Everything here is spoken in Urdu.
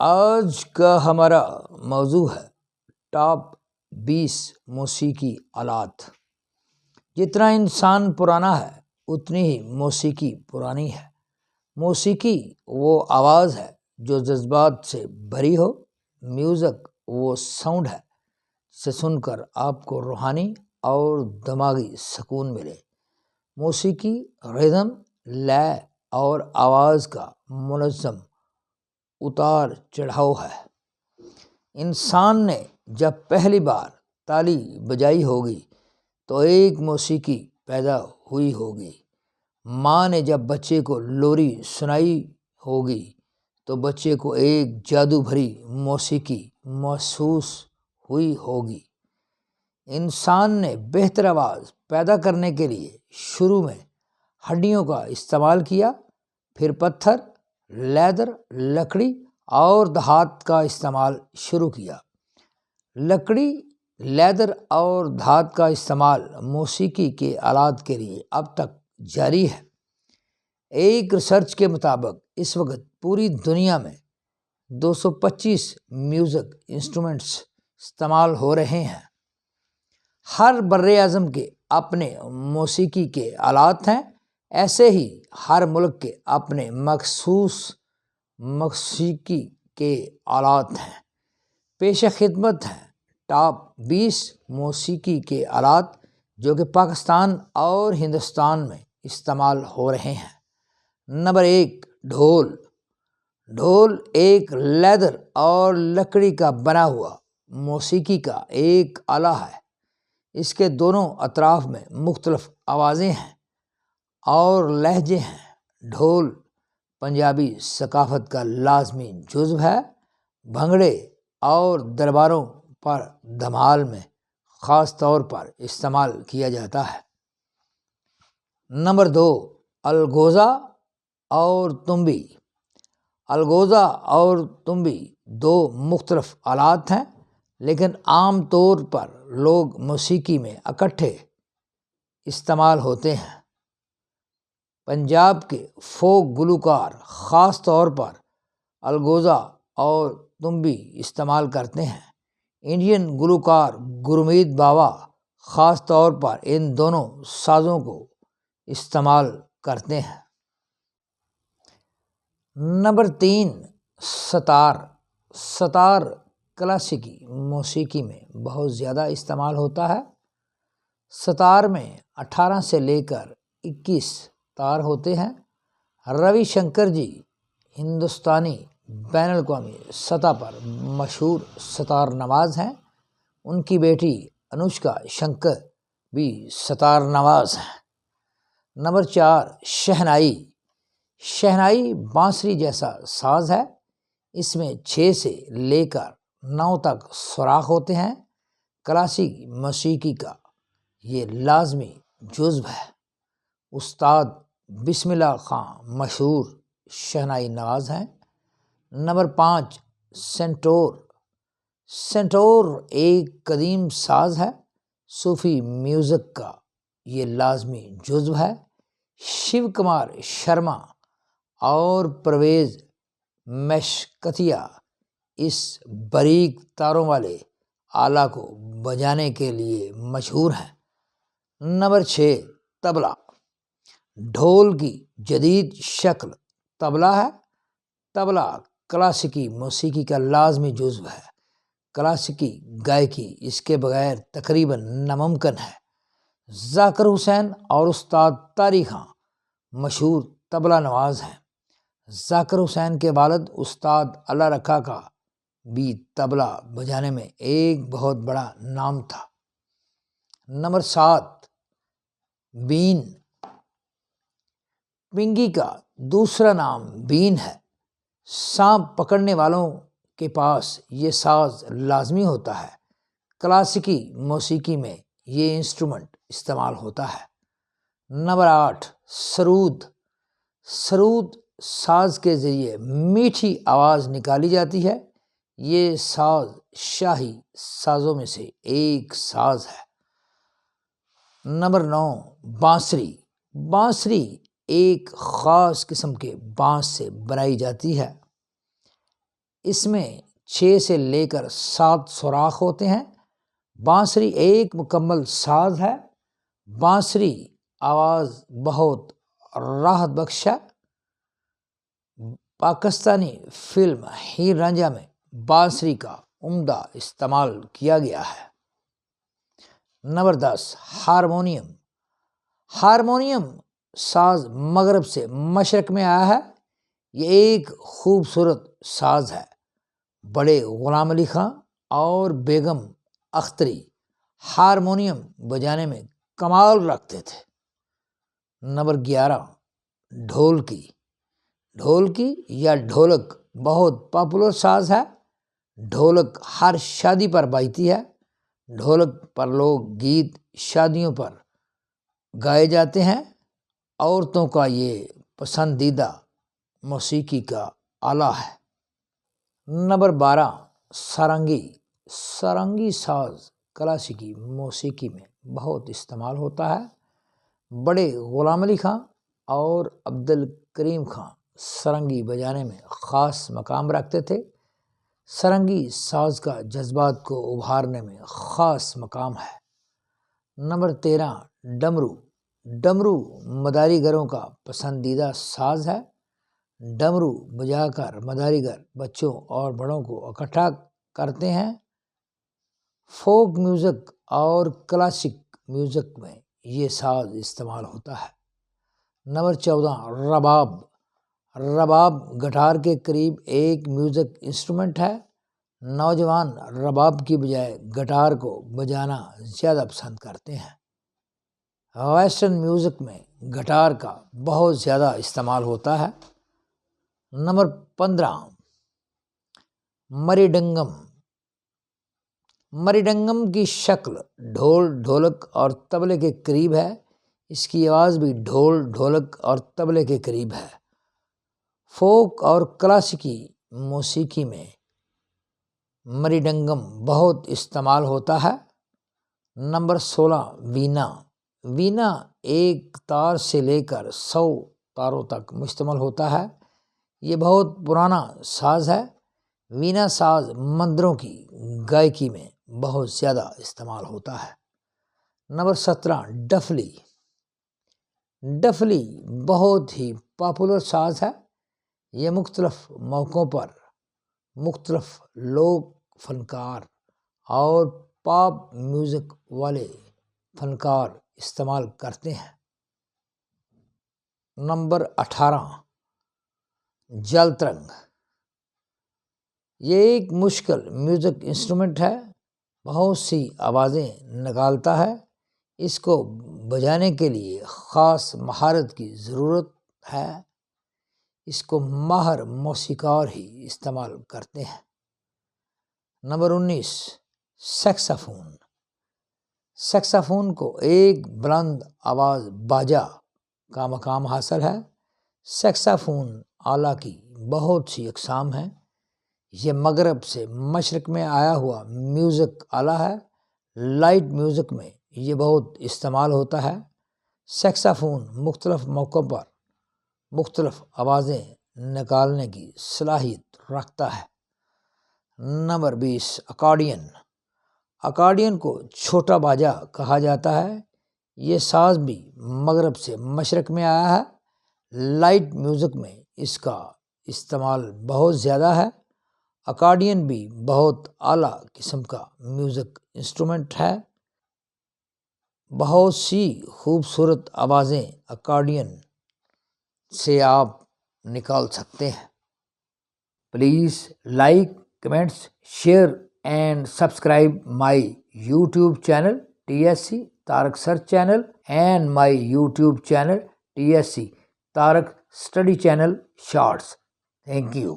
آج کا ہمارا موضوع ہے ٹاپ 20 موسیقی آلات۔ جتنا انسان پرانا ہے اتنی ہی موسیقی پرانی ہے۔ موسیقی وہ آواز ہے جو جذبات سے بھری ہو، میوزک وہ ساؤنڈ ہے جسے سن کر آپ کو روحانی اور دماغی سکون ملے۔ موسیقی ردھم، لے اور آواز کا منظم اتار چڑھاؤ ہے۔ انسان نے جب پہلی بار تالی بجائی ہوگی تو ایک موسیقی پیدا ہوئی ہوگی۔ ماں نے جب بچے کو لوری سنائی ہوگی تو بچے کو ایک جادو بھری موسیقی محسوس ہوئی ہوگی۔ انسان نے بہتر آواز پیدا کرنے کے لیے شروع میں ہڈیوں کا استعمال کیا، پھر پتھر، لیدر، لکڑی اور دھات کا استعمال شروع کیا۔ لکڑی، لیدر اور دھات کا استعمال موسیقی کے آلات کے لیے اب تک جاری ہے۔ ایک ریسرچ کے مطابق اس وقت پوری دنیا میں 225 میوزک انسٹرومنٹس استعمال ہو رہے ہیں۔ ہر بر اعظم کے اپنے موسیقی کے آلات ہیں، ایسے ہی ہر ملک کے اپنے مخصوص موسیقی کے آلات ہیں۔ پیش خدمت ہیں ٹاپ 20 موسیقی کے آلات جو کہ پاکستان اور ہندوستان میں استعمال ہو رہے ہیں۔ نمبر 1، ڈھول۔ ڈھول ایک لیدر اور لکڑی کا بنا ہوا موسیقی کا ایک آلہ ہے۔ اس کے دونوں اطراف میں مختلف آوازیں ہیں اور لہجے ہیں۔ ڈھول پنجابی ثقافت کا لازمی جزو ہے۔ بھنگڑے اور درباروں پر دھمال میں خاص طور پر استعمال کیا جاتا ہے۔ نمبر 2، الگوزا اور تنبی۔ الگوزا اور تنبی دو مختلف آلات ہیں، لیکن عام طور پر لوگ موسیقی میں اکٹھے استعمال ہوتے ہیں۔ پنجاب کے فوک گلوکار خاص طور پر الگوزا اور تنبی استعمال کرتے ہیں۔ انڈین گلوکار گرمیت باوا خاص طور پر ان دونوں سازوں کو استعمال کرتے ہیں۔ نمبر 3، ستار۔ ستار کلاسیکی موسیقی میں بہت زیادہ استعمال ہوتا ہے۔ ستار میں 18 سے لے کر 21 تار ہوتے ہیں۔ روی شنکر جی ہندوستانی بین الاقوامی سطح پر مشہور ستار نواز ہیں۔ ان کی بیٹی انوشکا شنکر بھی ستار نواز ہیں۔ نمبر 4، شہنائی۔ شہنائی بانسری جیسا ساز ہے۔ اس میں 6 سے لے کر 9 تک سوراخ ہوتے ہیں۔ کلاسیکی موسیقی کا یہ لازمی جزو ہے۔ استاد بسم اللہ خان مشہور شہنائی نواز ہیں۔ نمبر 5، سنٹور۔ سنٹور ایک قدیم ساز ہے۔ صوفی میوزک کا یہ لازمی جزو ہے۔ شیو کمار شرما اور پرویز مشکتیا اس باریک تاروں والے آلہ کو بجانے کے لیے مشہور ہیں۔ نمبر 6، طبلہ۔ ڈھول کی جدید شکل طبلہ ہے۔ طبلہ کلاسیکی موسیقی کا لازمی جزو ہے۔ کلاسیکی گائیکی اس کے بغیر تقریباً ناممکن ہے۔ ذاکر حسین اور استاد طارق خان مشہور طبلہ نواز ہیں۔ ذاکر حسین کے والد استاد اللہ رکھا کا بھی طبلہ بجانے میں ایک بہت بڑا نام تھا۔ نمبر 7، بین۔ پنگی کا دوسرا نام بین ہے۔ سانپ پکڑنے والوں کے پاس یہ ساز لازمی ہوتا ہے۔ کلاسیکی موسیقی میں یہ انسٹرومنٹ استعمال ہوتا ہے۔ نمبر 8، سرود۔ سرود ساز کے ذریعے میٹھی آواز نکالی جاتی ہے۔ یہ ساز شاہی سازوں میں سے ایک ساز ہے۔ نمبر 9، بانسری۔ بانسری ایک خاص قسم کے بانس سے بنائی جاتی ہے۔ اس میں 6 سے لے کر 7 سوراخ ہوتے ہیں۔ بانسری ایک مکمل ساز ہے۔ بانسری آواز بہت راحت بخش ہے۔ پاکستانی فلم ہیر رانجھا میں بانسری کا عمدہ استعمال کیا گیا ہے۔ Number 10 harmonium. ہارمونیم ساز مغرب سے مشرق میں آیا ہے۔ یہ ایک خوبصورت ساز ہے۔ بڑے غلام علی خان اور بیگم اختری ہارمونیم بجانے میں کمال رکھتے تھے۔ نمبر 11 ڈھولکی۔ ڈھولکی یا ڈھولک بہت پاپولر ساز ہے۔ ڈھولک ہر شادی پر بجتی ہے۔ ڈھولک پر لوگ گیت شادیوں پر گائے جاتے ہیں۔ عورتوں کا یہ پسندیدہ موسیقی کا آلہ ہے۔ نمبر 12 سارنگی۔ سارنگی ساز کلاسیکی موسیقی میں بہت استعمال ہوتا ہے۔ بڑے غلام علی خان اور عبد الکریم خان سارنگی بجانے میں خاص مقام رکھتے تھے۔ سارنگی ساز کا جذبات کو ابھارنے میں خاص مقام ہے۔ نمبر 13 ڈمرو۔ ڈمرو مداری گروں کا پسندیدہ ساز ہے۔ ڈمرو بجا کر مداری گر بچوں اور بڑوں کو اکٹھا کرتے ہیں۔ فوک میوزک اور کلاسک میوزک میں یہ ساز استعمال ہوتا ہے۔ نمبر 14 رباب۔ رباب گٹار کے قریب ایک میوزک انسٹرومنٹ ہے۔ نوجوان رباب کی بجائے گٹار کو بجانا زیادہ پسند کرتے ہیں۔ ویسٹرن میوزک میں گٹار کا بہت زیادہ استعمال ہوتا ہے۔ نمبر 15 مریڈنگم۔ مریڈنگم کی شکل ڈھول ڈھولک اور طبلے کے قریب ہے۔ اس کی آواز بھی ڈھول ڈھولک اور طبلے کے قریب ہے۔ فوک اور کلاسیکی موسیقی میں مریڈنگم بہت استعمال ہوتا ہے۔ نمبر 16 وینا۔ وینا ایک تار سے لے کر 100 تاروں تک مشتمل ہوتا ہے۔ یہ بہت پرانا ساز ہے۔ وینا ساز مندروں کی گائیکی میں بہت زیادہ استعمال ہوتا ہے۔ نمبر 17 ڈفلی۔ ڈفلی بہت ہی پاپولر ساز ہے۔ یہ مختلف موقعوں پر مختلف لوک فنکار اور پاپ میوزک والے فنکار استعمال کرتے ہیں۔ نمبر 18 جلترنگ۔ یہ ایک مشکل میوزک انسٹرومنٹ ہے۔ بہت سی آوازیں نکالتا ہے۔ اس کو بجانے کے لیے خاص مہارت کی ضرورت ہے۔ اس کو ماہر موسیقار ہی استعمال کرتے ہیں۔ نمبر 19 سیکسافون۔ سیکسافون کو ایک بلند آواز باجا کا مقام حاصل ہے۔ سیکسافون آلہ کی بہت سی اقسام ہیں۔ یہ مغرب سے مشرق میں آیا ہوا میوزک آلہ ہے۔ لائٹ میوزک میں یہ بہت استعمال ہوتا ہے۔ سیکسافون مختلف موقعوں پر مختلف آوازیں نکالنے کی صلاحیت رکھتا ہے۔ نمبر 20 اکارڈین۔ اکارڈین کو چھوٹا باجا کہا جاتا ہے۔ یہ ساز بھی مغرب سے مشرق میں آیا ہے۔ لائٹ میوزک میں اس کا استعمال بہت زیادہ ہے۔ اکارڈین بھی بہت اعلیٰ قسم کا میوزک انسٹرومنٹ ہے۔ بہت سی خوبصورت آوازیں اکارڈین سے آپ نکال سکتے ہیں۔ Please like comments share and subscribe my YouTube channel TSC Tarak Search Channel and my YouTube channel TSC Tarak Study Channel Shorts. Thank you.